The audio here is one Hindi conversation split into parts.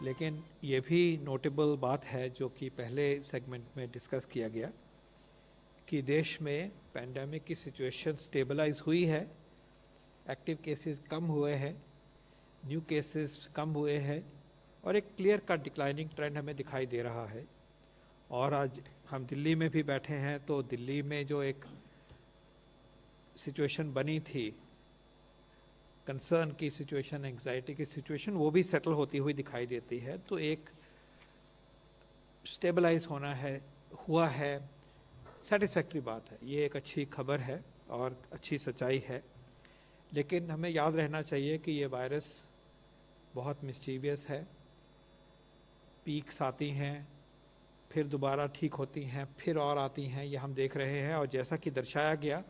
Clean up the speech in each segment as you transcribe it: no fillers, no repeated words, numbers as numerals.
लेकिन ये भी नोटेबल बात है जो कि पहले सेगमेंट में डिस्कस किया गया कि देश में पैंडेमिक की सिचुएशन स्टेबलाइज हुई है, एक्टिव केसेस कम हुए हैं, न्यू केसेस कम हुए हैं और एक क्लियर कट डिक्लाइनिंग ट्रेंड हमें दिखाई दे रहा है। और आज हम दिल्ली में भी बैठे हैं तो दिल्ली में जो एक सिचुएशन बनी थी, कंसर्न की सिचुएशन, एंग्जाइटी की सिचुएशन, वो भी सेटल होती हुई दिखाई देती है। तो एक स्टेबलाइज होना है, हुआ है, सेटिस्फैक्ट्री बात है, ये एक अच्छी खबर है और अच्छी सच्चाई है। लेकिन हमें याद रहना चाहिए कि ये वायरस बहुत मिस्चीवियस है, पीक्स आती हैं, फिर दोबारा ठीक होती हैं, फिर और आती हैं, ये हम देख रहे हैं। और जैसा कि दर्शाया गया,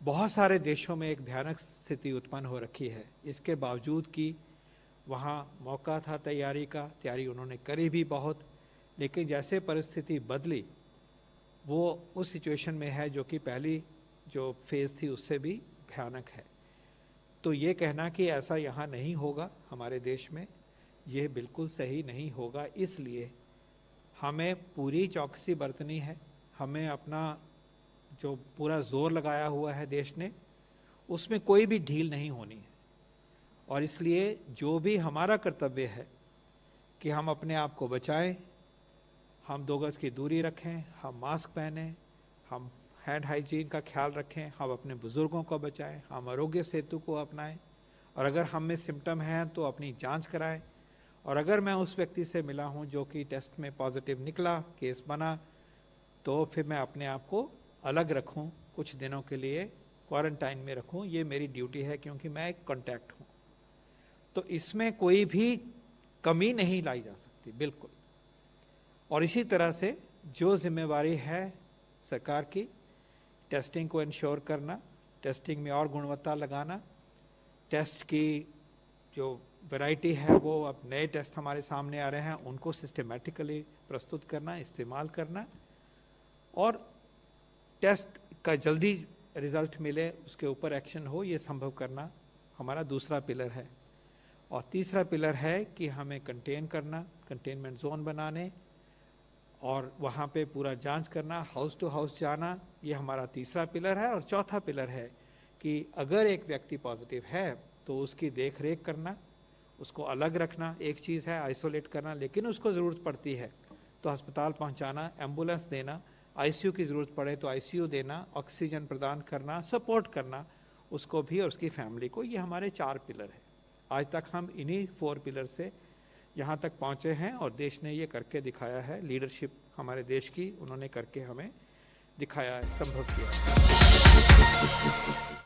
बहुत सारे देशों में एक भयानक स्थिति उत्पन्न हो रखी है। इसके बावजूद कि वहाँ मौका था तैयारी का, तैयारी उन्होंने करी भी बहुत, लेकिन जैसे परिस्थिति बदली वो उस सिचुएशन में है जो कि पहली जो फेज़ थी उससे भी भयानक है। तो ये कहना कि ऐसा यहाँ नहीं होगा हमारे देश में, ये बिल्कुल सही नहीं होगा। इसलिए हमें पूरी चौकसी बरतनी है, हमें अपना जो पूरा जोर लगाया हुआ है देश ने, उसमें कोई भी ढील नहीं होनी है। और इसलिए जो भी हमारा कर्तव्य है कि हम अपने आप को बचाएं, हम 2 गज की दूरी रखें, हम मास्क पहनें, हम हैंड हाइजीन का ख्याल रखें, हम अपने बुज़ुर्गों को बचाएं, हम आरोग्य सेतु को अपनाएं। और अगर हम में सिम्टम हैं तो अपनी जांच कराएं। और अगर मैं उस व्यक्ति से मिला हूं जो कि टेस्ट में पॉजिटिव निकला, केस बना, तो फिर मैं अपने आप को अलग रखूं, कुछ दिनों के लिए क्वारंटाइन में रखूं। ये मेरी ड्यूटी है क्योंकि मैं एक कॉन्टैक्ट हूं। तो इसमें कोई भी कमी नहीं लाई जा सकती, बिल्कुल। और इसी तरह से जो जिम्मेवारी है सरकार की, टेस्टिंग को इंश्योर करना, टेस्टिंग में और गुणवत्ता लगाना, टेस्ट की जो वैरायटी है वो अब नए टेस्ट हमारे सामने आ रहे हैं, उनको सिस्टमेटिकली प्रस्तुत करना, इस्तेमाल करना और टेस्ट का जल्दी रिजल्ट मिले उसके ऊपर एक्शन हो, ये संभव करना हमारा दूसरा पिलर है। और तीसरा पिलर है कि हमें कंटेन करना, कंटेनमेंट जोन बनाने और वहाँ पे पूरा जांच करना, हाउस टू हाउस जाना, ये हमारा तीसरा पिलर है। और चौथा पिलर है कि अगर एक व्यक्ति पॉजिटिव है तो उसकी देख रेख करना, उसको अलग रखना। एक चीज़ है आइसोलेट करना, लेकिन उसको ज़रूरत पड़ती है तो अस्पताल पहुँचाना, एम्बुलेंस देना, आईसीयू की ज़रूरत पड़े तो आईसीयू देना, ऑक्सीजन प्रदान करना, सपोर्ट करना उसको भी और उसकी फैमिली को। ये हमारे 4 पिलर हैं। आज तक हम इन्हीं 4 पिलर से यहाँ तक पहुँचे हैं और देश ने ये करके दिखाया है। लीडरशिप हमारे देश की उन्होंने करके हमें दिखाया है, संभव किया है।